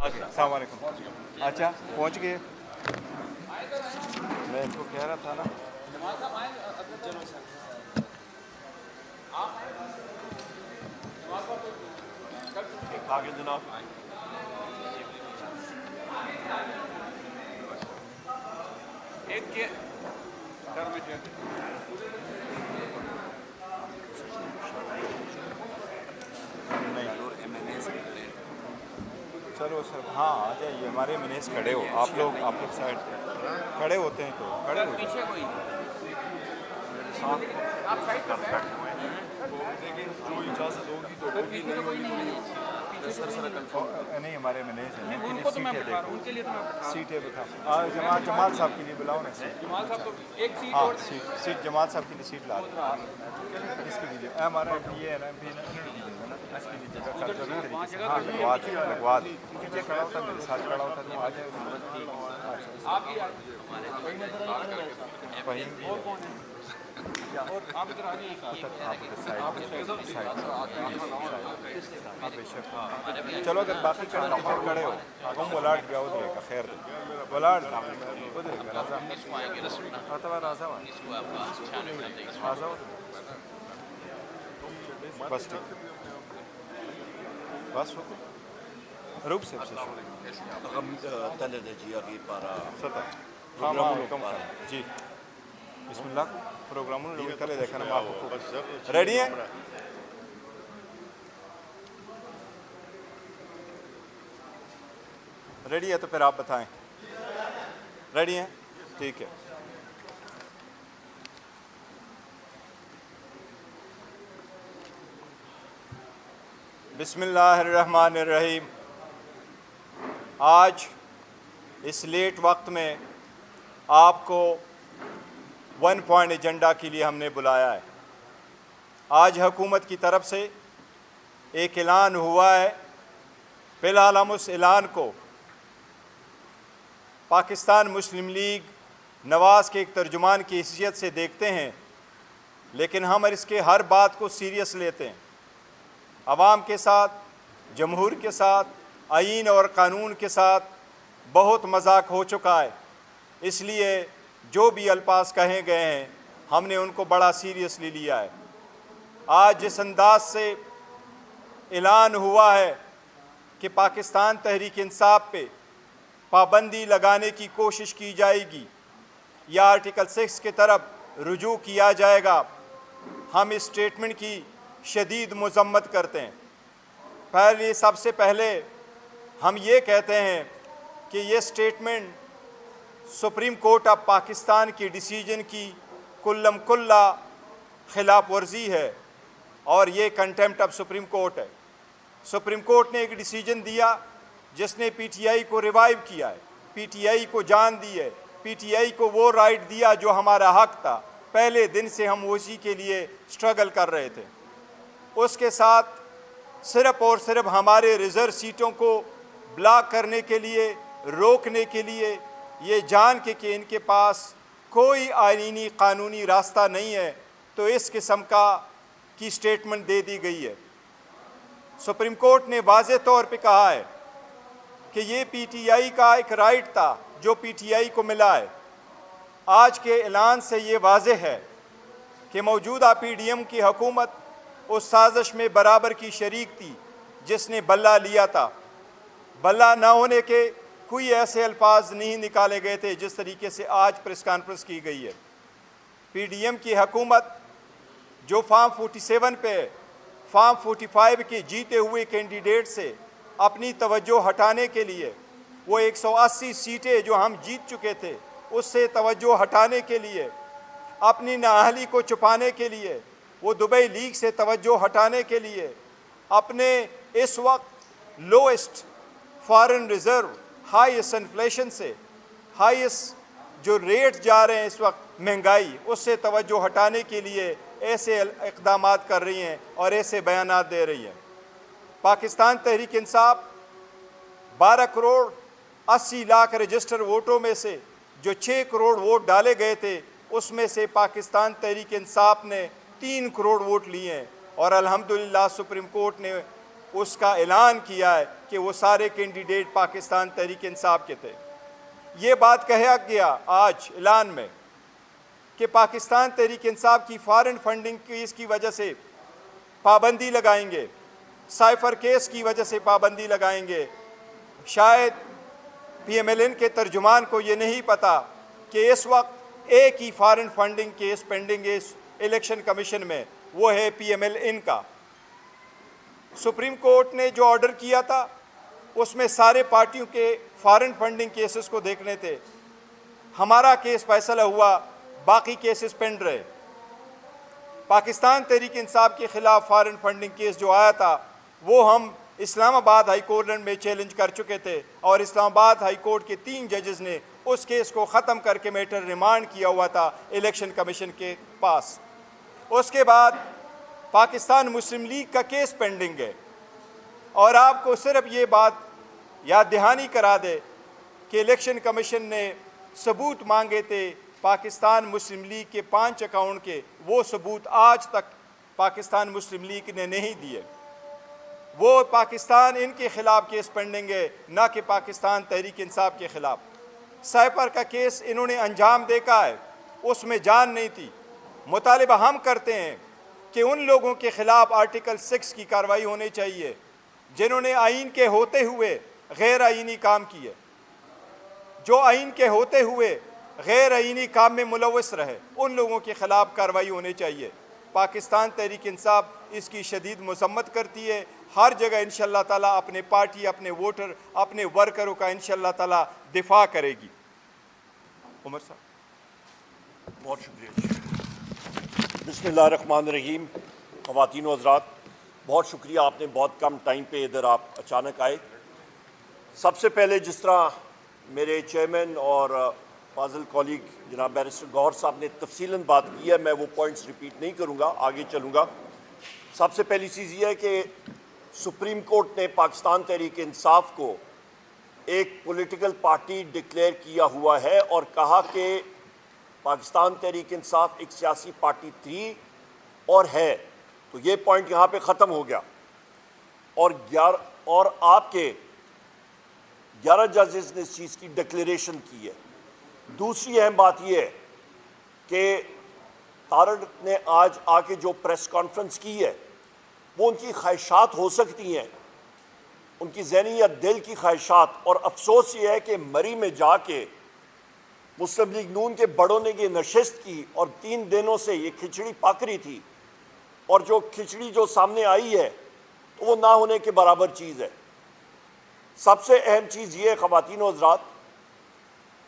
अस्सलाम वालेकुम। अच्छा पहुंच गए। मैं इनको कह रहा था ना आगे जनाब। एक के घर में चलो सर, हाँ आ जाइए, हमारे मैनेज खड़े हो आप लोग साइड खड़े होते हैं तो खड़े हो पीछे कोई आप साइड पर बैठे हुए हैं। देखिए जो इजाज़त होगी तो होगी, नहीं होगी तो नहीं होगी। सर नहीं, हमारे मैनेज हैं, उनको तो मैं बैठा रहा हूं, उनके लिए तो मैं सीटें बैठा। जमाल साहब के लिए बुलाओ ना। जमाल साहब तो एक सीट और सीट जमाल साहब के लिए सीट ला दो। इसके लिए हमारा ये है ना, लगवा दी। मुझे खड़ा होता, मेरे साथ खड़ा होता तो आ जाए। आप ही और आप इधर आ जाइए। चलो अगर बाकी खड़े हो तुम बुलाट गया उधर का खैर बुलाट उधर का राजा राजा बस ठीक बस रूप से जी बिस्मिल्लाह प्रोग्राम कल देखा ना रेडी है। रेडी है तो फिर आप बताएं। रेडी हैं? ठीक है। बिस्मिल्लाहिर्रहमानिर्रहीम। आज इस लेट वक्त में आपको 1 पॉइंट एजेंडा के लिए हमने बुलाया है। आज हुकूमत की तरफ से एक ऐलान हुआ है। फ़िलहाल हम उस ऐलान को पाकिस्तान मुस्लिम लीग नवाज़ के एक तर्जुमान की हैसियत से देखते हैं, लेकिन हम इसके हर बात को सीरियस लेते हैं। अवाम के साथ, जमहूर के साथ, आईन और कानून के साथ बहुत मजाक हो चुका है। इसलिए जो भी अल्फाज कहे गए हैं हमने उनको बड़ा सीरियसली लिया है। आज जिस अंदाज से ऐलान हुआ है कि पाकिस्तान तहरीक इंसाफ पे पाबंदी लगाने की कोशिश की जाएगी या आर्टिकल 6 की तरफ रुजू किया जाएगा, हम इस स्टेटमेंट की शदीद मज़म्मत करते हैं। सबसे पहले हम ये कहते हैं कि ये statement supreme court of Pakistan की डिसीजन की कुल्लम कुल्ला खिलाफ वर्जी है और ये कंटेम्प्ट ऑफ सुप्रीम कोर्ट है। सुप्रीम कोर्ट ने एक डिसीजन दिया जिसने पीटीआई को रिवाइव किया है, पीटीआई को जान दी है, पीटीआई को वो राइट दिया जो हमारा हक था। पहले दिन से हम उसी के लिए स्ट्रगल कर रहे थे। उसके साथ सिर्फ़ और सिर्फ हमारे रिज़र्व सीटों को ब्लॉक करने के लिए, रोकने के लिए, ये जान के कि इनके पास कोई आईनी कानूनी रास्ता नहीं है, तो इस किस्म की स्टेटमेंट दे दी गई है। सुप्रीम कोर्ट ने वाज़ेह तौर पे कहा है कि ये पीटीआई का एक राइट था जो पीटीआई को मिला है। आज के ऐलान से ये वाज़ेह है कि मौजूदा पीडीएम की हुकूमत उस साजिश में बराबर की शरीक थी जिसने बल्ला लिया था। बल्ला ना होने के कोई ऐसे अल्फाज नहीं निकाले गए थे जिस तरीके से आज प्रेस कॉन्फ्रेंस की गई है। पीडीएम की हुकूमत जो फॉर्म 47 पे फॉर्म 45 के जीते हुए कैंडिडेट से अपनी तवज्जो हटाने के लिए, वो 180 सीटें जो हम जीत चुके थे उससे तवज्जो हटाने के लिए, अपनी नाअहली को छुपाने के लिए, वो दुबई लीग से तवज्जो हटाने के लिए, अपने इस वक्त lowest foreign reserve, highest inflation से, हाईएस्ट जो रेट जा रहे हैं इस वक्त महंगाई, उससे तवज्जो हटाने के लिए ऐसे इक़दामात कर रही हैं और ऐसे बयानात दे रही हैं। पाकिस्तान तहरीक इंसाफ 12 करोड़ 80 लाख रजिस्टर वोटों में से जो 6 करोड़ वोट डाले गए थे, उसमें से पाकिस्तान तहरीक इंसाफ ने 3 करोड़ वोट लिए हैं और अल्हम्दुलिल्लाह सुप्रीम कोर्ट ने उसका ऐलान किया है कि वो सारे कैंडिडेट पाकिस्तान तहरीक इंसाफ के थे। ये बात कहा गया आज ऐलान में कि पाकिस्तान तहरीक इंसाफ की फॉरेन फंडिंग की इसकी वजह से पाबंदी लगाएंगे, साइफर केस की वजह से पाबंदी लगाएंगे। शायद PMLN के तर्जुमान को ये नहीं पता कि इस वक्त एक ही फॉरेन फंडिंग केस पेंडिंग है इलेक्शन कमीशन में, वो है PMLN का। सुप्रीम कोर्ट ने जो ऑर्डर किया था उसमें सारे पार्टियों के फॉरेन फंडिंग केसेस को देखने थे। हमारा केस फैसला हुआ, बाकी केसेस पेंड रहे। पाकिस्तान तहरीक इंसाफ के ख़िलाफ़ फॉरेन फंडिंग केस जो आया था वो हम इस्लामाबाद हाई कोर्ट में चैलेंज कर चुके थे और इस्लामाबाद हाई कोर्ट के 3 जजेस ने उस केस को ख़त्म करके मैटर रिमांड किया हुआ था इलेक्शन कमीशन के पास। उसके बाद पाकिस्तान मुस्लिम लीग का केस पेंडिंग है और आपको सिर्फ ये बात याद दहानी करा दे कि इलेक्शन कमीशन ने सबूत मांगे थे पाकिस्तान मुस्लिम लीग के 5 अकाउंट के, वो सबूत आज तक पाकिस्तान मुस्लिम लीग ने नहीं दिए। वो पाकिस्तान इनके ख़िलाफ़ केस पेंडिंग है, ना कि पाकिस्तान तहरीक इंसाफ के ख़िलाफ़। साइपर का केस इन्होंने अंजाम देखा है, उसमें जान नहीं थी। मुतालिबा हम करते हैं कि उन लोगों के ख़िलाफ़ आर्टिकल 6 की कार्रवाई होनी चाहिए जिन्होंने आइन के होते हुए गैर आइनी काम किए, जो आइन के होते हुए गैर आइनी काम में मुलव्वस रहे, उन लोगों के ख़िलाफ़ कार्रवाई होनी चाहिए। पाकिस्तान तहरीक इंसाफ इसकी शदीद मसम्मत करती है। हर जगह इंशाअल्लाह ताला अपने पार्टी, अपने वोटर, अपने वर्करों का इंशाअल्लाह ताला दिफा करेगी। उमर साहब, बहुत शुक्रिया। बिस्मिल्लाहिर्रहमानिर्रहीम। ख़वातीन व हज़रात, बहुत शुक्रिया, आपने बहुत कम टाइम पे इधर आप अचानक आए। सबसे पहले जिस तरह मेरे चेयरमैन और फाजिल कॉलीग जनाब बैरिस्टर गौहर साहब ने तफसीलन बात की है, मैं वो पॉइंट्स रिपीट नहीं करूँगा, आगे चलूँगा। सबसे पहली चीज़ ये है कि सुप्रीम कोर्ट ने पाकिस्तान तहरीक इंसाफ को एक पॉलिटिकल पार्टी डिक्लेयर किया हुआ है और कहा कि पाकिस्तान तहरीक इंसाफ एक सियासी पार्टी थी और है। तो ये पॉइंट यहाँ पे ख़त्म हो गया। और आपके 11 जजेस ने इस चीज़ की डिक्लेरेशन की है। दूसरी अहम बात यह है कि तारड़ ने आज आके जो प्रेस कॉन्फ्रेंस की है वो उनकी ख्वाहिशात हो सकती हैं, उनकी ज़हनी या दिल की ख्वाहिशात। और अफसोस ये है कि मरी में जाके मुस्लिम लीग नून के बड़ों ने ये नशिस्त की और 3 दिनों से ये खिचड़ी पक रही थी और जो खिचड़ी जो सामने आई है तो वो ना होने के बराबर चीज़ है। सबसे अहम चीज़ ये है ख़वातीन व हज़रात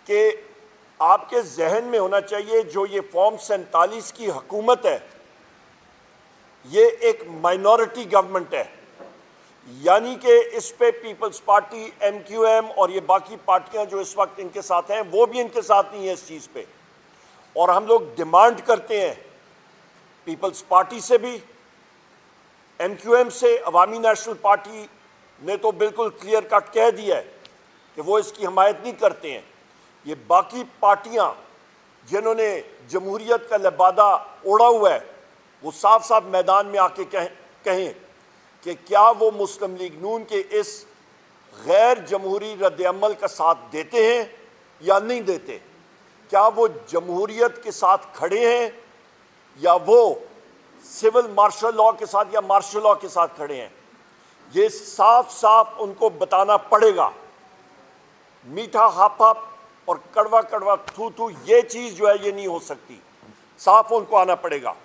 कि आपके जहन में होना चाहिए जो ये फॉर्म 47 की हुकूमत है ये एक माइनॉरिटी गवर्नमेंट है, यानी कि इस पे पीपल्स पार्टी, MQM और ये बाकी पार्टियां जो इस वक्त इनके साथ हैं वो भी इनके साथ नहीं है इस चीज़ पे। और हम लोग डिमांड करते हैं पीपल्स पार्टी से भी, MQM से। अवामी नेशनल पार्टी ने तो बिल्कुल क्लियर कट कह दिया है कि वो इसकी हमायत नहीं करते हैं। ये बाकी पार्टियां जिन्होंने जमहूरियत का लिबादा ओढ़ा हुआ है वो साफ साफ मैदान में आके कहें कि क्या वो मुस्लिम लीग नून के इस गैर जमहूरी रद्द-ए-अमल का साथ देते हैं या नहीं देते। क्या वो जमहूरियत के साथ खड़े हैं या वो सिविल मार्शल लॉ के साथ या मार्शल लॉ के साथ खड़े हैं। ये साफ साफ उनको बताना पड़ेगा। मीठा हाफ हाफ और कड़वा कड़वा थू थू ये चीज़ जो है ये नहीं हो सकती, साफ उनको आना पड़ेगा।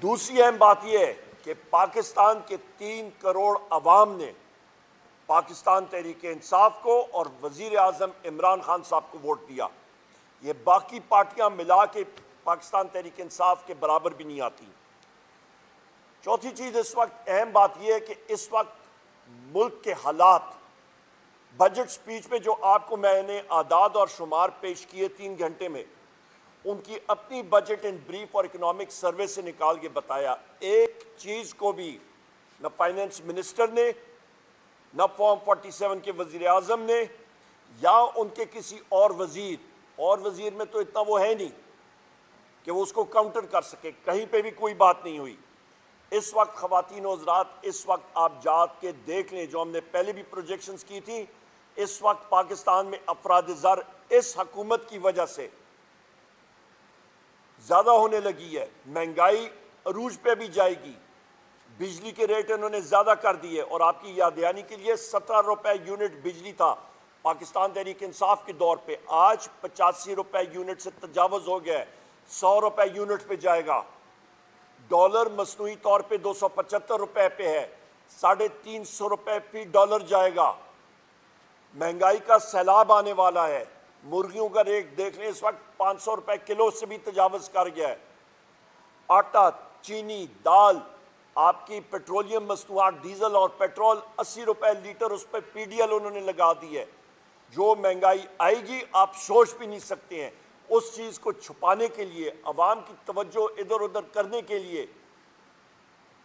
दूसरी अहम बात यह है कि पाकिस्तान के 3 करोड़ अवाम ने पाकिस्तान तहरीक इंसाफ को और वज़ीर आज़म इमरान खान साहब को वोट दिया। ये बाकी पार्टियां मिला के पाकिस्तान तहरीक इंसाफ के बराबर भी नहीं आती। चौथी चीज़ इस वक्त अहम बात यह है कि इस वक्त मुल्क के हालात, बजट स्पीच में जो आपको मैंने आदाद और शुमार पेश किए 3 घंटे में, उनकी अपनी बजट इन ब्रीफ और इकोनॉमिक सर्वे से निकाल के बताया। एक चीज़ को भी न फाइनेंस मिनिस्टर ने, न फॉर्म 47 के वज़ीर आज़म ने या उनके किसी और वज़ीर में तो इतना वो है नहीं कि वो उसको काउंटर कर सके, कहीं पे भी कोई बात नहीं हुई। इस वक्त ख़वातीन और हज़रात, इस वक्त आप जात के देख लें, जो हमने पहले भी प्रोजेक्शंस की थी, इस वक्त पाकिस्तान में अफराद ज़र इस हकूमत की वजह से ज़्यादा होने लगी है। महंगाई अरूज पे भी जाएगी, बिजली के रेट इन्होंने ज़्यादा कर दिए। और आपकी याद दहानी के लिए 17 रुपए यूनिट बिजली था पाकिस्तान तहरीक इंसाफ के दौर पे, आज 85 रुपए यूनिट से तजावज़ हो गया है, 100 रुपए यूनिट पे जाएगा। डॉलर मसनूई तौर पे 275 रुपए पे है, 350 रुपए फी डॉलर जाएगा। महंगाई का सैलाब आने वाला है। मुर्गियों का रेट देख लें, इस वक्त 500 रुपए किलो से भी तजावज़ कर गया है। आटा, चीनी, दाल, आपकी पेट्रोलियम मसनूआत, डीजल और पेट्रोल 80 रुपए लीटर, उस पर PDL उन्होंने लगा दी है। जो महंगाई आएगी आप सोच भी नहीं सकते हैं। उस चीज़ को छुपाने के लिए, अवाम की तवज्जो इधर उधर करने के लिए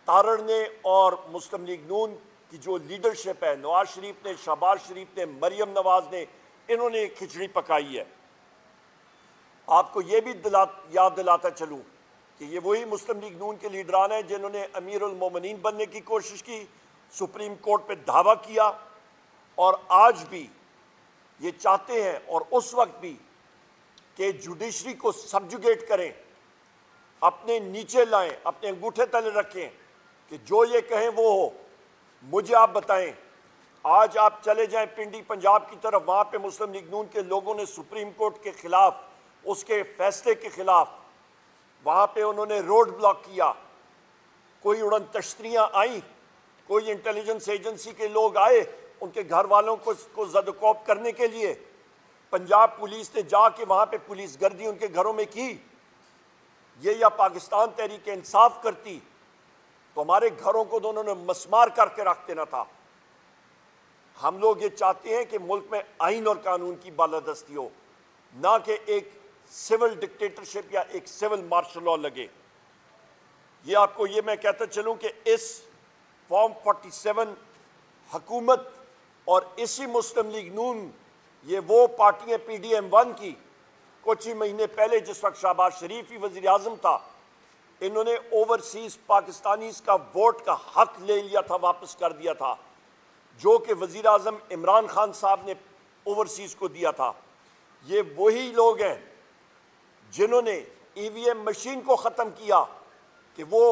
तारड़ ने और मुस्लिम लीग नून की जो लीडरशिप है, नवाज शरीफ ने, शहबाज शरीफ ने, मरियम नवाज ने, इन्होंने खिचड़ी पकाई है। आपको ये भी याद दिलाता चलूँ कि ये वही मुस्लिम लीग नून के लीडरान हैं जिन्होंने अमीर उल मोमिनीन बनने की कोशिश की, सुप्रीम कोर्ट पे दावा किया, और आज भी ये चाहते हैं और उस वक्त भी कि जुडिशरी को सब्जुगेट करें, अपने नीचे लाएं, अपने अंगूठे तले रखें कि जो ये कहें वो हो। मुझे आप बताएं, आज आप चले जाएं पिंडी पंजाब की तरफ, वहाँ पे मुस्लिम लीग नून के लोगों ने सुप्रीम कोर्ट के खिलाफ, उसके फैसले के खिलाफ, वहाँ पे उन्होंने रोड ब्लॉक किया। कोई उड़न तश्तरियाँ आई, कोई इंटेलिजेंस एजेंसी के लोग आए उनके घर वालों को ज़दकोप करने के लिए। पंजाब पुलिस ने जाके वहाँ पे पुलिस गर्दी उनके घरों में की। ये या पाकिस्तान तहरीक इंसाफ करती तो हमारे घरों को दोनों ने मसमार करके रख देना था। हम लोग ये चाहते हैं कि मुल्क में आइन और कानून की बालादस्ती हो, ना कि एक सिविल डिक्टेटरशिप या एक सिविल मार्शल लॉ लगे। ये आपको ये मैं कहता चलूं कि इस फॉर्म 47 हुकूमत और इसी मुस्लिम लीग नून, ये वो पार्टियां PDM-1 की कुछ ही महीने पहले, जिस वक्त शहबाज शरीफ ही वज़ीर आज़म था, इन्होंने ओवरसीज पाकिस्तानीज का वोट का हक ले लिया था, वापस कर दिया था, जो कि वज़ीर आज़म इमरान खान साहब ने ओवरसीज को दिया था। ये वही लोग हैं जिन्होंने EVM मशीन को ख़त्म किया कि वो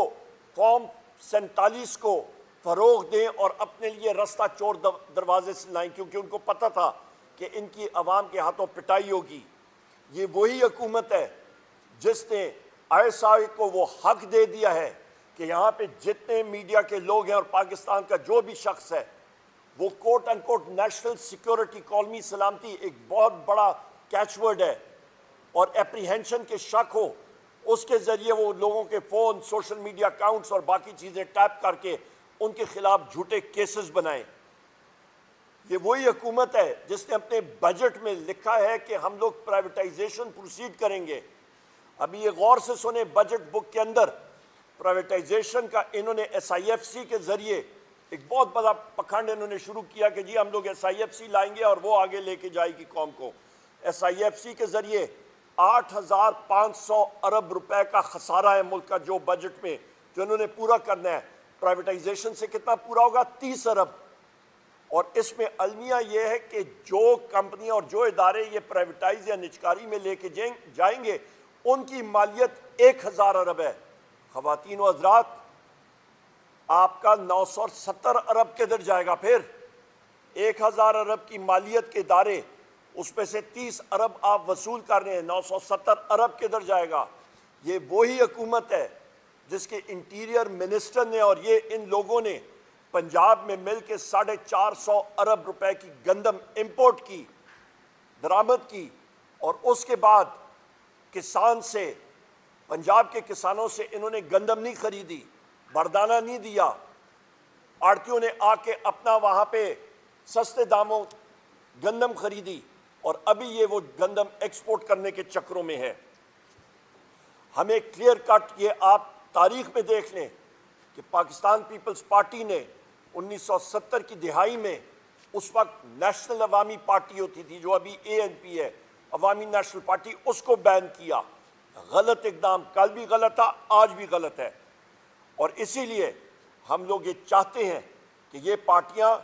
फॉर्म 47 को फ़रोग दें और अपने लिए रास्ता चोर दरवाजे से लाएं, क्योंकि उनको पता था कि इनकी आवाम के हाथों पिटाई होगी। ये वही हुकूमत है जिसने ISI को वो हक दे दिया है कि यहाँ पे जितने मीडिया के लोग हैं और पाकिस्तान का जो भी शख्स है, वो कोट अनकोट नेशनल सिक्योरिटी, कौमी सलामती एक बहुत बड़ा कैचवर्ड है, और एप्रीहेंशन के शक हो, उसके ज़रिए वो लोगों के फ़ोन, सोशल मीडिया अकाउंट्स और बाकी चीज़ें टैप करके उनके खिलाफ झूठे केसेस बनाएं। ये वही हुकूमत है जिसने अपने बजट में लिखा है कि हम लोग प्राइवेटाइजेशन प्रोसीड करेंगे। अभी ये गौर से सुने, बजट बुक के अंदर प्राइवेटाइजेशन का इन्होंने SIFC के ज़रिए एक बहुत बड़ा पखंड इन्होंने शुरू किया कि जी हम लोग SIFC लाएंगे और वो आगे लेके जाएगी कौम को। SIFC के ज़रिए 8,500 अरब रुपए का खसारा है मुल्क का, जो बजट में जो इन्होंने पूरा करना है। प्राइवेटाइजेशन से कितना पूरा होगा? 30 अरब। और इसमें अलमिया यह है कि जो कंपनियां और जो इदारे ये प्राइवेटाइज या निजकारी में लेके जाएंगे, उनकी मालियत 1,000 अरब है। ख़वातीन व हज़रात, आपका 970 अरब किधर जाएगा? फिर 1,000 अरब की मालियत के इदारे, उसमें से 30 अरब आप वसूल कर रहे हैं, 970 अरब किधर जाएगा? ये वही हुकूमत है जिसके इंटीरियर मिनिस्टर ने और ये इन लोगों ने पंजाब में मिल के 450 अरब रुपए की गंदम इंपोर्ट की, दरामद की, और उसके बाद किसान से, पंजाब के किसानों से इन्होंने गंदम नहीं खरीदी, बरदाना नहीं दिया। आड़तियों ने आके अपना वहाँ पे सस्ते दामों गंदम खरीदी, और अभी ये वो गंदम एक्सपोर्ट करने के चक्रों में है। हमें क्लियर कट ये आप तारीख में देख लें कि पाकिस्तान पीपल्स पार्टी ने 1970 की दिहाई में, उस वक्त नेशनल अवामी पार्टी होती थी जो अभी ANP है, अवामी नेशनल पार्टी, उसको बैन किया। गलत इकदाम, कल भी गलत था, आज भी गलत है। और इसीलिए हम लोग ये चाहते हैं कि ये पार्टियां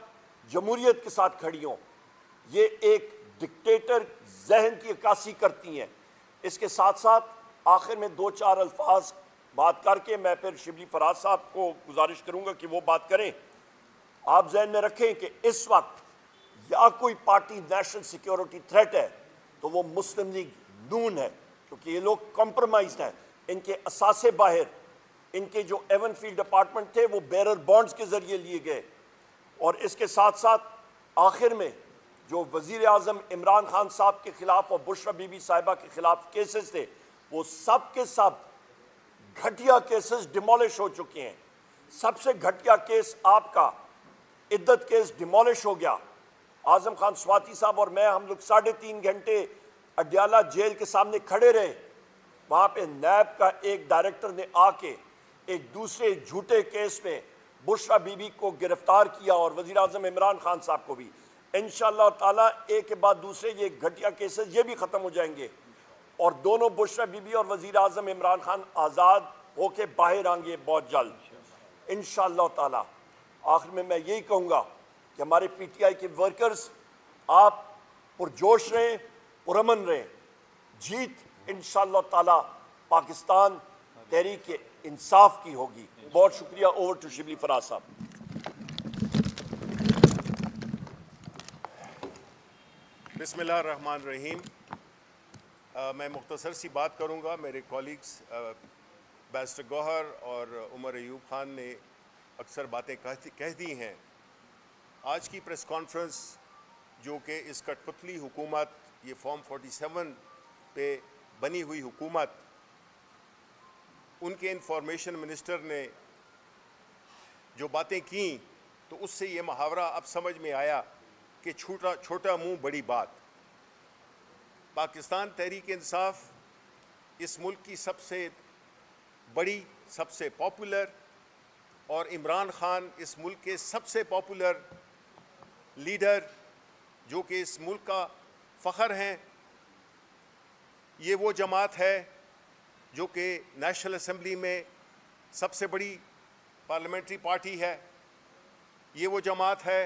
जमहूरियत के साथ खड़ी हों। ये एक डिक्टेटर जहन की अक्कासी करती हैं। इसके साथ साथ आखिर में 2-4 अल्फाज बात करके मैं फिर शिबली फराज साहब को गुजारिश करूंगा कि वो बात करें। आप जहन में रखें कि इस वक्त या कोई पार्टी नेशनल सिक्योरिटी थ्रेट है तो वो मुस्लिम लीग नून है, क्योंकि ये लोग कॉम्प्रोमाइज्ड हैं। इनके असासे बाहर, इनके जो एवनफील्ड डिपार्टमेंट थे वो बेरर बॉन्ड्स के जरिए लिए गए। और इसके साथ साथ आखिर में जो वजीर आजम इमरान खान साहब के खिलाफ और बुशरा बीबी साहिबा के खिलाफ केसेस थे, वो सब के सब घटिया केसेस डिमोलिश हो चुके हैं। सबसे घटिया केस आपका इद्दत केस डिमोलिश हो गया। आजम खान स्वाति साहब और मैं, हम लोग 3.5 घंटे अडयाला जेल के सामने खड़े रहे। वहाँ पे नैब का एक डायरेक्टर ने आके एक दूसरे झूठे केस में बुशरा बीबी को गिरफ्तार किया और वज़ीर आज़म इमरान खान साहब को भी। इंशाअल्लाह ताला एक के बाद दूसरे ये घटिया केसेस ये भी ख़त्म हो जाएंगे और दोनों बुशरा बीबी और वज़ीर आज़म इमरान खान आज़ाद होके बाहर आएंगे बहुत जल्द इंशाअल्लाह ताला। आखिर में मैं यही कहूँगा कि हमारे PTI के वर्कर्स, आप पुरजोश रहें, पुरअमन रहें। जीत इंशाअल्लाह ताला पाकिस्तान तहरीक इंसाफ की होगी। बहुत शुक्रिया। ओवर टू शिबली फराज साहब। बिस्मिल्लाहिर्रहमानिर्रहीम। मैं मुख्तसर सी बात करूँगा। मेरे कॉलीग्स बैरिस्टर गौहर और उमर अयूब खान ने अक्सर बातें कह दी हैं। आज की प्रेस कॉन्फ्रेंस जो कि इस कठपुतली हुकूमत, ये फॉर्म 47 पे बनी हुई हुकूमत, उनके इंफॉर्मेशन मिनिस्टर ने जो बातें की, तो उससे ये मुहावरा अब समझ में आया कि छोटा मुंह बड़ी बात। पाकिस्तान तहरीक इंसाफ इस मुल्क की सबसे बड़ी, सबसे पॉपुलर, और इमरान खान इस मुल्क के सबसे पॉपुलर लीडर जो कि इस मुल्क का फ़ख्र हैं। ये वो जमात है जो कि नेशनल असम्बली में सबसे बड़ी पार्लियामेंट्री पार्टी है। ये वो जमात है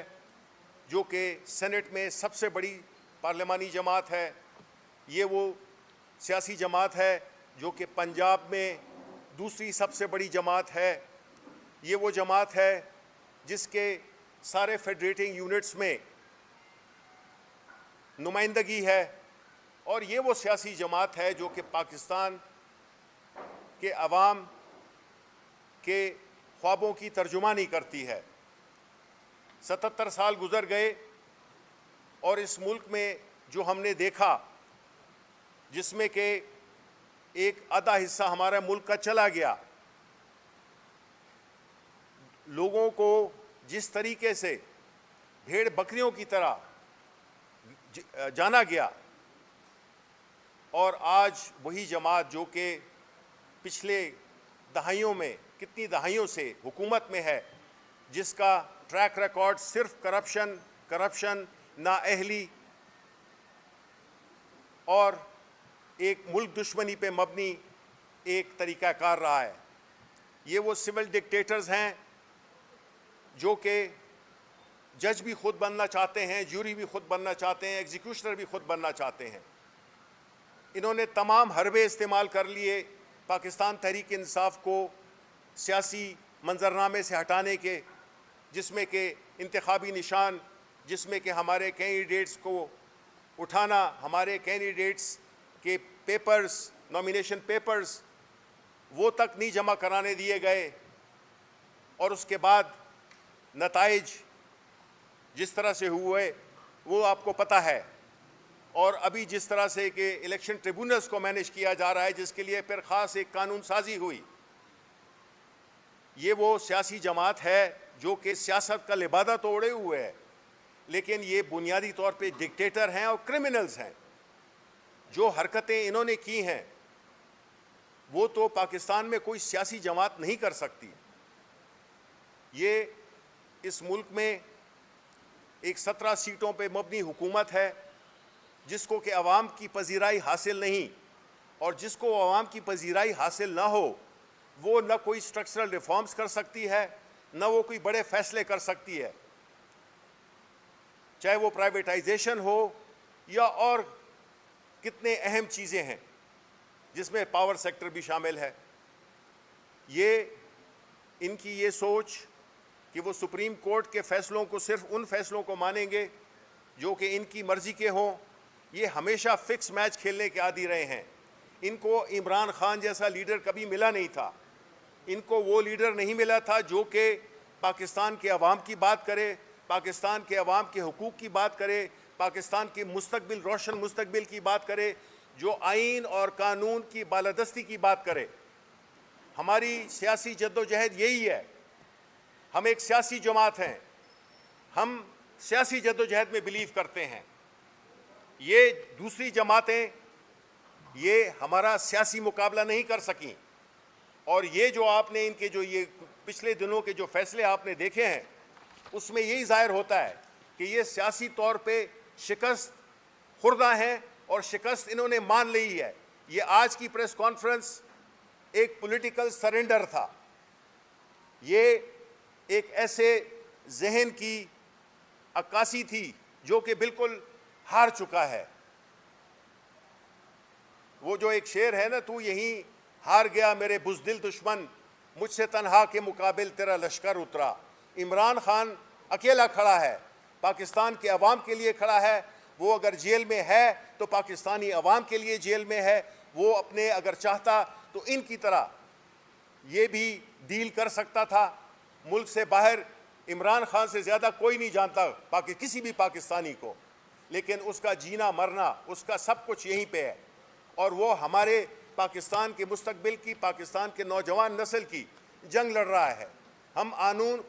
जो कि सेनेट में सबसे बड़ी पार्लिमानी जमात है। ये वो सियासी जमात है जो कि पंजाब में दूसरी सबसे बड़ी जमात है। ये वो जमात है जिसके सारे फेडरेटिंग यूनिट्स में नुमाइंदगी है। और ये वो सियासी जमात है जो कि पाकिस्तान के अवाम के ख्वाबों की तर्जुमानी करती है। 77 साल गुजर गए और इस मुल्क में जो हमने देखा, जिसमें कि एक आधा हिस्सा हमारा मुल्क का चला गया, लोगों को जिस तरीके से भेड़ बकरियों की तरह जाना गया, और आज वही जमात जो कि पिछले दहाइयों में, कितनी दहाइयों से हुकूमत में है, जिसका ट्रैक रिकॉर्ड सिर्फ करप्शन, नाअहली और एक मुल्क दुश्मनी पे मबनी एक तरीक़ाकार रहा है। ये वो सिविल डिक्टेटर्स हैं जो कि जज भी खुद बनना चाहते हैं, जूरी भी खुद बनना चाहते हैं, एग्जीक्यूशनर भी खुद बनना चाहते हैं। इन्होंने तमाम हरबे इस्तेमाल कर लिए पाकिस्तान तहरीक इंसाफ को सियासी मंजरनामे से हटाने के, जिसमें कि इंतखाबी निशान, जिसमें कि हमारे कैंडिडेट्स को उठाना, हमारे कैंडिडेट्स के पेपर्स, नॉमिनेशन पेपर्स वो तक नहीं जमा कराने दिए गए। और उसके बाद नताइज जिस तरह से हुए वो आपको पता है। और अभी जिस तरह से कि इलेक्शन ट्रिब्यूनल्स को मैनेज किया जा रहा है, जिसके लिए फिर ख़ास एक कानून साजी हुई। ये वो सियासी जमात है जो कि सियासत का लिबादा तो ओढ़े हुए है, लेकिन ये बुनियादी तौर पे डिक्टेटर हैं और क्रिमिनल्स हैं। जो हरकतें इन्होंने की हैं वो तो पाकिस्तान में कोई सियासी जमात नहीं कर सकती। ये इस मुल्क में एक 17 सीटों पे मबनी हुकूमत है जिसको कि अवाम की पजीराई हासिल नहीं, और जिसको अवाम की पजीराई हासिल ना हो वो न कोई स्ट्रक्चरल रिफॉर्म्स कर सकती है, न वो कोई बड़े फैसले कर सकती है, चाहे वो प्राइवेटाइजेशन हो या और कितने अहम चीज़ें हैं जिसमें पावर सेक्टर भी शामिल है। ये इनकी ये सोच कि वो सुप्रीम कोर्ट के फैसलों को सिर्फ उन फैसलों को मानेंगे जो कि इनकी मर्जी के हों, ये हमेशा फिक्स मैच खेलने के आदी रहे हैं। इनको इमरान खान जैसा लीडर कभी मिला नहीं था। इनको वो लीडर नहीं मिला था जो कि पाकिस्तान के अवाम की बात करे, पाकिस्तान के अवाम के हुकूक की बात करे, पाकिस्तान के मुस्तकबिल, रोशन मुस्तकबिल की बात करे, जो आइन और कानून की बालादस्ती की बात करे। हमारी सियासी जद्दोजहद यही है। हम एक सियासी जमात हैं, हम सियासी जद्दोजहद में बिलीव करते हैं। ये दूसरी जमातें ये हमारा सियासी मुकाबला नहीं कर सकीं, और ये जो आपने इनके जो ये पिछले दिनों के जो फैसले आपने देखे हैं उसमें यही जाहिर होता है कि ये सियासी तौर पे शिकस्त खुर्दा हैं और शिकस्त इन्होंने मान ली है। ये आज की प्रेस कॉन्फ्रेंस एक पॉलिटिकल सरेंडर था। ये एक ऐसे जहन की अक्कासी थी जो कि बिल्कुल हार चुका है। वो जो एक शेर है ना, तू यहीं हार गया मेरे बुज़दिल दुश्मन, मुझसे तन्हा के मुकाबिल तेरा लश्कर उतरा। इमरान खान अकेला खड़ा है, पाकिस्तान के अवाम के लिए खड़ा है। वो अगर जेल में है तो पाकिस्तानी अवाम के लिए जेल में है। वो अपने अगर चाहता तो इनकी तरह ये भी डील कर सकता था। मुल्क से बाहर इमरान खान से ज़्यादा कोई नहीं जानता किसी भी पाकिस्तानी को, लेकिन उसका जीना मरना, उसका सब कुछ यहीं पे है। और वो हमारे पाकिस्तान के मुस्तकबिल की, पाकिस्तान के नौजवान नस्ल की जंग लड़ रहा है। हम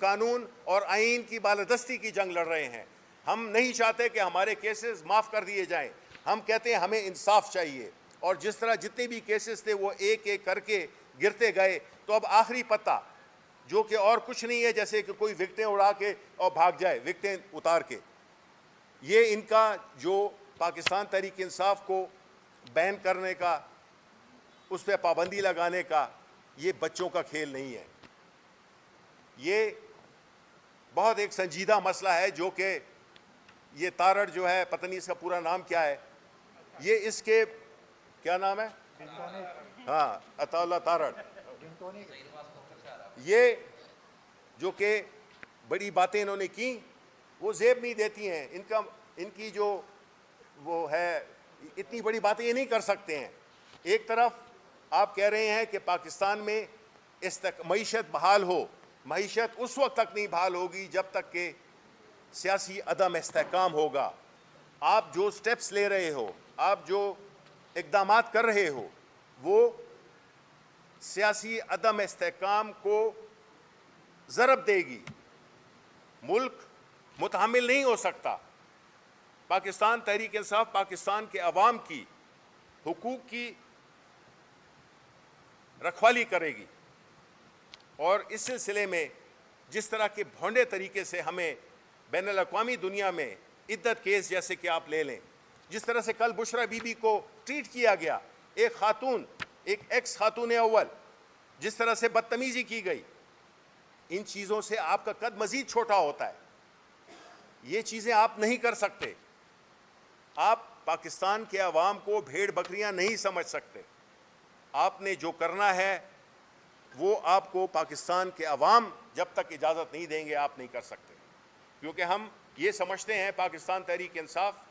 कानून और आइन की बालादस्ती की जंग लड़ रहे हैं। हम नहीं चाहते कि हमारे केसेस माफ़ कर दिए जाएं। हम कहते हैं हमें इंसाफ चाहिए। और जिस तरह जितने भी केसेस थे वो एक एक करके गिरते गए, तो अब आखिरी पत्ता जो कि और कुछ नहीं है, जैसे कि कोई विकटें उड़ा के और भाग जाए, विकटें उतार के। ये इनका जो पाकिस्तान तहरीक इंसाफ को बैन करने का, उस पर पाबंदी लगाने का, ये बच्चों का खेल नहीं है। ये बहुत एक संजीदा मसला है जो कि ये तारड़ जो है, पता नहीं इसका पूरा नाम क्या है, ये इसके क्या नाम है, हाँ अताउल्लाह तारड़, ये जो कि बड़ी बातें इन्होंने की वो जेब नहीं देती हैं। इनकी जो वो है, इतनी बड़ी बातें ये नहीं कर सकते हैं। एक तरफ आप कह रहे हैं कि पाकिस्तान में मईशत बहाल हो। मईशत उस वक्त तक नहीं बहाल होगी जब तक कि सियासी अदम इस्तेहकाम होगा। आप जो स्टेप्स ले रहे हो, आप जो इक़दामात कर रहे हो, वो सियासी अदम इस्तेहकाम को ज़रब देगी। मुल्क मुतहम्मिल नहीं हो सकता। पाकिस्तान तहरीक इंसाफ पाकिस्तान के अवाम की हुकूक की रखवाली करेगी, और इस सिलसिले में जिस तरह के भोंडे तरीके से हमें बैनुल अक़वामी दुनिया में इद्दत केस जैसे कि आप ले लें, जिस तरह से कल बुशरा बीबी को ट्रीट किया गया, एक खातून, एक एक्स खातून अव्वल, जिस तरह से बदतमीज़ी की गई, इन चीज़ों से आपका कद मज़ीद छोटा होता है। ये चीज़ें आप नहीं कर सकते। आप पाकिस्तान के अवाम को भेड़ बकरियां नहीं समझ सकते। आपने जो करना है वो आपको पाकिस्तान के अवाम जब तक इजाज़त नहीं देंगे आप नहीं कर सकते, क्योंकि हम ये समझते हैं पाकिस्तान तहरीक इंसाफ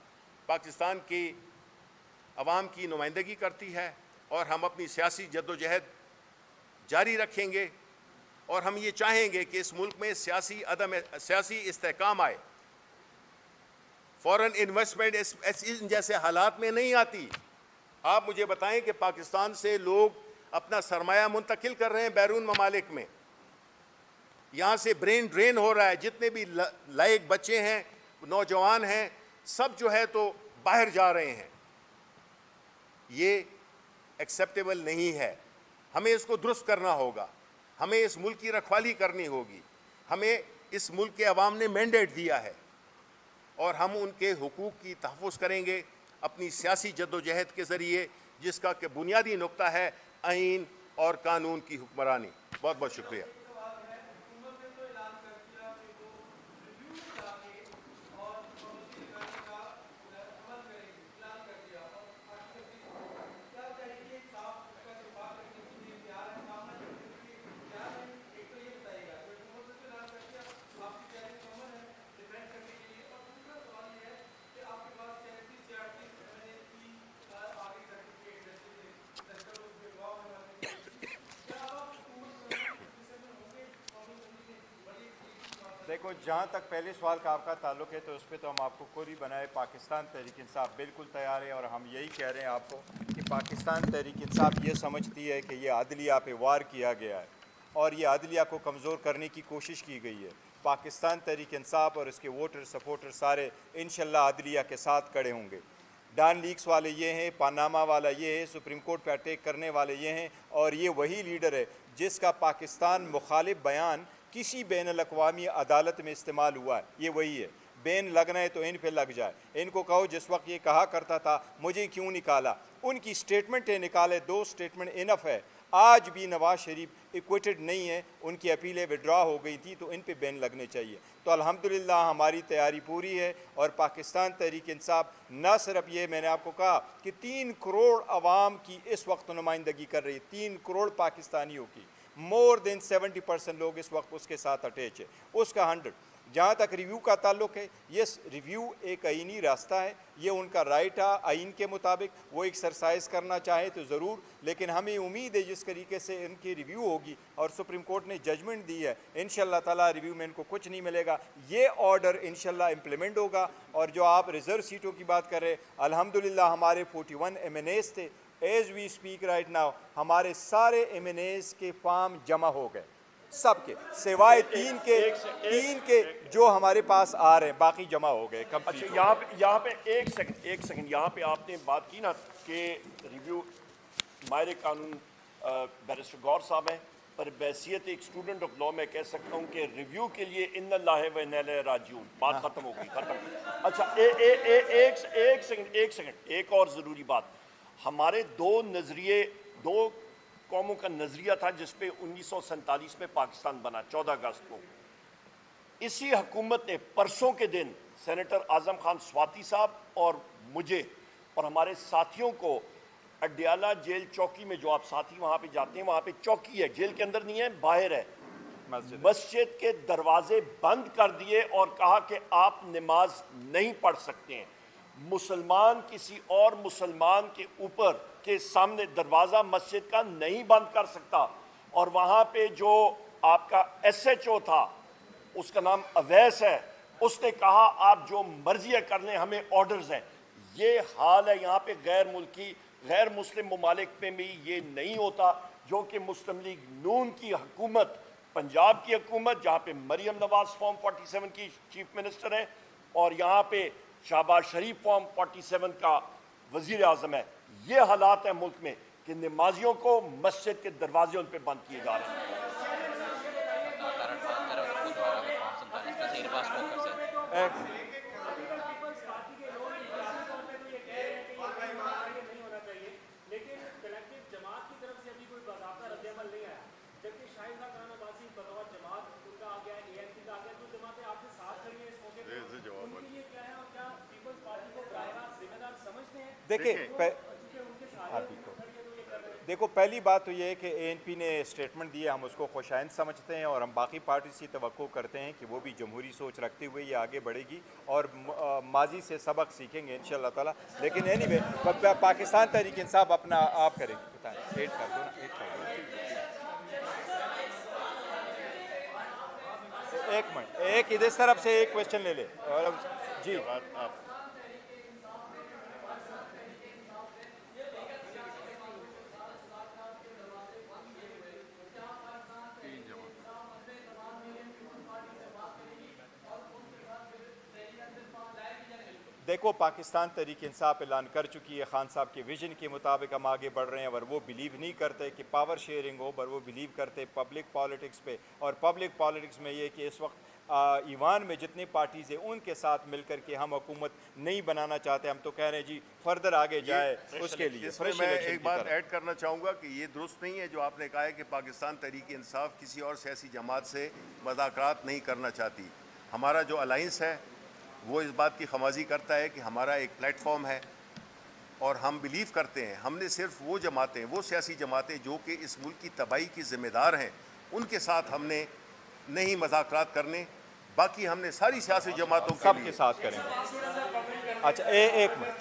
पाकिस्तान की अवाम की नुमाइंदगी करती है, और हम अपनी सियासी जद्दोजहद जारी रखेंगे। और हम ये चाहेंगे कि इस मुल्क में सियासी इस्तेहकाम आए। फॉरेन इन्वेस्टमेंट इन जैसे हालात में नहीं आती। आप मुझे बताएं कि पाकिस्तान से लोग अपना सरमाया मुंतकिल कर रहे हैं बैरून ममालिक में। यहाँ से ब्रेन ड्रेन हो रहा है। जितने भी लायक बच्चे हैं, नौजवान हैं, सब जो है तो बाहर जा रहे हैं। ये एक्सेप्टेबल नहीं है। हमें इसको दुरुस्त करना होगा। हमें इस मुल्क की रखवाली करनी होगी। हमें इस मुल्क के अवाम ने मैंडेट दिया है, और हम उनके हुकूक की तहफ़्फ़ुज़ करेंगे अपनी सियासी जद्दोजहद के ज़रिए, जिसका कि बुनियादी नुक्ता है आइन, और कानून की हुक्मरानी। बहुत बहुत शुक्रिया। देखो, जहाँ तक पहले सवाल का आपका ताल्लुक है तो उस पर तो हम आपको कोरी बनाए पाकिस्तान तहरीक इंसाफ बिल्कुल तैयार है, और हम यही कह रहे हैं आपको कि पाकिस्तान तहरीक इंसाफ ये समझती है कि ये अदलिया पे वार किया गया है और ये अदलिया को कमज़ोर करने की कोशिश की गई है। पाकिस्तान तहरीक इंसाफ और इसके वोटर सपोर्टर सारे इंशाल्लाह अदलिया के साथ खड़े होंगे। डॉन लीक्स वाले ये हैं, पानामा वाला ये है, सुप्रीम कोर्ट पे अटैक करने वाले ये हैं, और ये वही लीडर है जिसका पाकिस्तान मुखालिफ बयान किसी बैन अल-अक़वामी अदालत में इस्तेमाल हुआ है। ये वही है। बैन लगना है तो इन पे लग जाए। इनको कहो जिस वक्त ये कहा करता था मुझे क्यों निकाला, उनकी स्टेटमेंटें निकाले, 2 स्टेटमेंट इनफ है। आज भी नवाज शरीफ इक्वेटेड नहीं है, उनकी अपीलें विड्रॉ हो गई थी, तो इन पे बैन लगने चाहिए। तो अल्हम्दुलिल्लाह हमारी तैयारी पूरी है, और पाकिस्तान तहरीक इंसाफ न सिर्फ ये, मैंने आपको कहा कि 3 करोड़ आवाम की इस वक्त नुमाइंदगी कर रही है, 3 करोड़ पाकिस्तानियों की। मोर देन 70% लोग इस वक्त उसके साथ अटैच है, उसका 100। जहाँ तक रिव्यू का ताल्लुक है, ये रिव्यू एक आइनी रास्ता है, ये उनका राइट है आइन के मुताबिक, वो एक्सरसाइज करना चाहे तो ज़रूर, लेकिन हमें उम्मीद है जिस तरीके से इनकी रिव्यू होगी और सुप्रीम कोर्ट ने जजमेंट दी है, इंशाल्लाह ताला रिव्यू में इनको कुछ नहीं मिलेगा, ये ऑर्डर इंशाल्लाह इम्प्लीमेंट होगा। और जो आप रिज़र्व सीटों की बात कर रहे, अल्हम्दुलिल्लाह हमारे 41 MNAs थे। As we speak right now हमारे सारे MNAs के फॉर्म जमा हो गए, सबके सिवाय 3 के जो हमारे पास आ रहे हैं, बाकी जमा हो गए। अच्छा, यहाँ पे एक सेकंड यहाँ पे आपने बात की ना कि रिव्यू, माहिर कानून बैरिस्टर गौर साहब हैं, पर बैसियत एक स्टूडेंट ऑफ लॉ में कह सकता हूँ कि रिव्यू के लिए इन्नल्लाह व इन्ना इलैहि राजिऊन, बात खत्म हो गई, खत्म। अच्छा, एक सेकंड, एक और ज़रूरी बात। हमारे 2 नज़रिए, 2 कौमों का नज़रिया था जिस पे 1947 में पाकिस्तान बना, 14 अगस्त को। इसी हुकूमत ने परसों के दिन सेनेटर आज़म खान स्वाति साहब और मुझे और हमारे साथियों को अड्याला जेल चौकी में, जो आप साथी वहाँ पे जाते हैं, वहाँ पे चौकी है, जेल के अंदर नहीं है, बाहर है, मस्जिद के दरवाजे बंद कर दिए और कहा कि आप नमाज नहीं पढ़ सकते हैं। मुसलमान किसी और मुसलमान के ऊपर के सामने दरवाज़ा मस्जिद का नहीं बंद कर सकता। और वहाँ पे जो आपका SHO था, उसका नाम अवैस है, उसने कहा आप जो मर्जी कर लें, हमें ऑर्डर्स हैं। ये हाल है यहाँ पे गैर मुल्की, गैर मुस्लिम ममालिक में भी ये नहीं होता, जो कि मुस्लिम लीग नून की हुकूमत, पंजाब की हुकूमत, जहाँ पे मरियम नवाज फॉर्म 47 की चीफ मिनिस्टर है, और यहाँ पे शहबाज शरीफ फॉर्म 47 का वजीर आज़म है। ये हालात है मुल्क में कि नमाजियों को मस्जिद के दरवाजे उन पे बंद किए जा रहे हैं। देखो, पहली बात तो ये है कि ANP ने स्टेटमेंट दिया, हम उसको खुशाइंद समझते हैं, और हम बाकी पार्टी से तवक्को करते हैं कि वो भी जमहूरी सोच रखते हुए ये आगे बढ़ेगी और माजी से सबक सीखेंगे इंशाल्लाह ताला। लेकिन एनीवे, पाकिस्तान तहरीक इंसाफ अपना आप करेंगे, बताएं, 8 कर दो ना, 8 कर दो। एक मिनट, एक इधर तरफ से एक क्वेश्चन ले ले जी। देखो, पाकिस्तान तहरीक इंसाफ ऐलान कर चुकी है, खान साहब के विजन के मुताबिक हम आगे बढ़ रहे हैं। और वो बिलीव नहीं करते कि पावर शेयरिंग हो, पर वो बिलीव करते पब्लिक पॉलिटिक्स पे। और पब्लिक पॉलिटिक्स में ये कि इस वक्त ईवान में जितनी पार्टीज़ हैं उनके साथ मिलकर के हम हुकूमत नहीं बनाना चाहते। हम तो कह रहे हैं जी फर्दर आगे जाए उसके लिए। इसमें मैं एक बात ऐड करना चाहूँगा कि ये दुरुस्त नहीं है जो आपने कहा है कि पाकिस्तान तहरीक इंसाफ किसी और सियासी जमात से मुज़ाकरात नहीं करना चाहती। हमारा जो अलाइंस है वो इस बात की खमाजी करता है कि हमारा एक प्लेटफॉर्म है और हम बिलीव करते हैं, हमने सिर्फ वो जमातें, वो सियासी जमातें जो कि इस मुल्क की तबाही की ज़िम्मेदार हैं, उनके साथ हमने नहीं मुज़ाकरात करने, बाकी हमने सारी सियासी जमातों के सबके लिए साथ करेंगे। अच्छा, एक मिनट।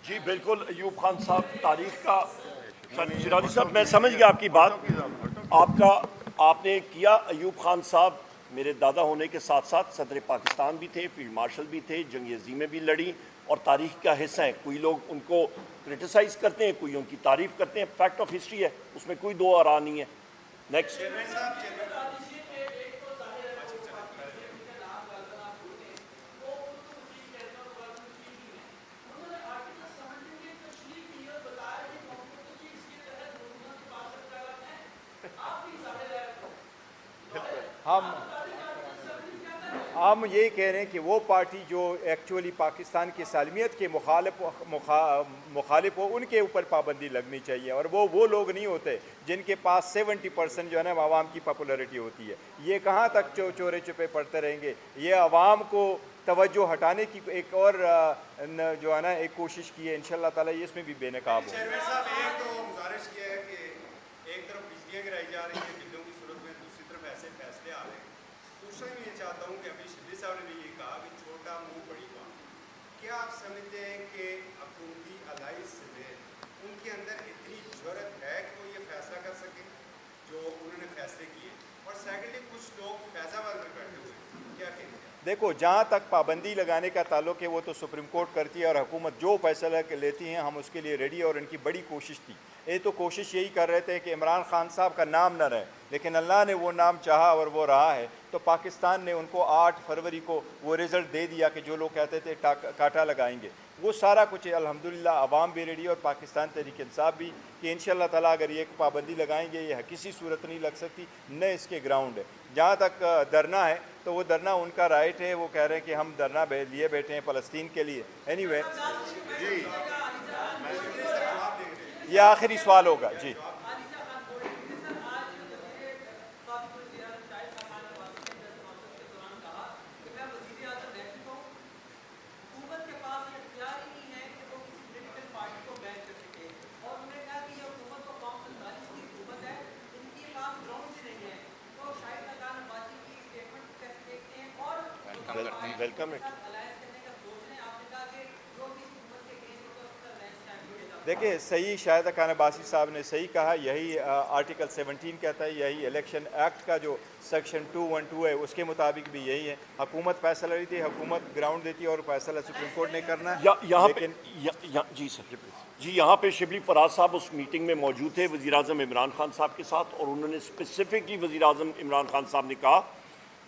जी बिल्कुल, अयूब खान साहब तारीख का, शिरानी साहब मैं समझ गया आपकी बात। आपने किया, अयूब खान साहब मेरे दादा होने के साथ साथ सदर पाकिस्तान भी थे, फील्ड मार्शल भी थे, जंग अज़ीम में भी लड़ी और तारीख का हिस्सा हैं। कोई लोग उनको क्रिटिसाइज़ करते हैं, कोई उनकी तारीफ़ करते हैं, फैक्ट ऑफ हिस्ट्री है, उसमें कोई दो आरा नहीं है। नेक्स्ट। हम ये कह रहे हैं कि वो पार्टी जो एक्चुअली पाकिस्तान की सालमियत के मुखालिफ हो उनके ऊपर पाबंदी लगनी चाहिए। और वो लोग नहीं होते जिनके पास 70% जो है ना आवाम की पॉपुलैरिटी होती है। ये कहाँ तक चोरे छुपे पड़ते रहेंगे। ये आवाम को तवज्जो हटाने की एक और जो है ना एक कोशिश की है। इंशाअल्लाह ताला ये इसमें भी बेनकाब हो। चेयरमैन साहब, एक तो गुजारिश किया है कि एक तरफ बिजलियाँ गिराई जा रही है बिल्लों की सूरत में, दूसरी तरफ ऐसे फैसले आ रहे हैं। दूसरा मैं ये चाहता हूँ कि अभी शिबली साहब ने भी ये कहा कि छोटा मुंह बड़ी बात। क्या आप समझते हैं कि हुकूमती अलाइंस में उनके अंदर इतनी ज़रूरत है कि वो ये फैसला कर सके जो उन्होंने फैसले किए? और सेकेंडली, कुछ लोग फैजाबाद में बैठे हुए हैं, क्या कहेंगे? देखो, जहाँ तक पाबंदी लगाने का ताल्लुक है वो तो सुप्रीम कोर्ट करती है और हुकूमत जो फैसला लेती हैं हम उसके लिए रेडी। और इनकी बड़ी कोशिश थी, ये तो कोशिश यही कर रहे थे कि इमरान खान साहब का नाम न रहे, लेकिन अल्लाह ने वो नाम चाहा और वो रहा है। तो पाकिस्तान ने उनको 8 फरवरी को वो रिज़ल्ट दे दिया कि जो लोग कहते थे काटा लगाएंगे, वो सारा कुछ अल्हम्दुलिल्लाह अवाम भी रेडी और पाकिस्तान तहरीक इंसाफ भी कि इंशाअल्लाह ताला अगर ये पाबंदी लगाएंगे ये किसी सूरत नहीं लग सकती, न इसके ग्राउंड है। जहाँ तक धरना है तो वो धरना उनका राइट है, वो कह रहे हैं कि हम धरना लिए बैठे हैं फ़लस्तीन के लिए। एनीवे, ये आखिरी सवाल होगा जी। Welcome it. देखिए, सही शाहिद खान अब्बासी साहब ने सही कहा। यही आर्टिकल 17 कहता है, यही इलेक्शन एक्ट का जो सेक्शन 212 है उसके मुताबिक भी यही है। हुकूमत फैसला लेती है, हुकूमत ग्राउंड देती है और फैसला सुप्रीम कोर्ट ने करना है। जी सर, जी यहाँ पे शिबली फराज साहब उस मीटिंग में मौजूद थे वज़ीर-ए-आज़म इमरान खान साहब के साथ, और उन्होंने स्पेसिफिकली वज़ीर-ए-आज़म इमरान खान साहब ने कहा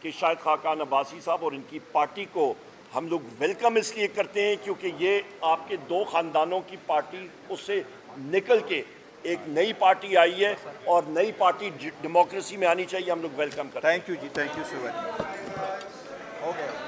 कि शाहिद खान अब्बासी साहब और इनकी पार्टी को हम लोग वेलकम इसलिए करते हैं क्योंकि ये आपके दो ख़ानदानों की पार्टी उससे निकल के एक नई पार्टी आई है और नई पार्टी डेमोक्रेसी में आनी चाहिए। हम लोग वेलकम करते हैं। थैंक यू जी, thank you so much. Okay.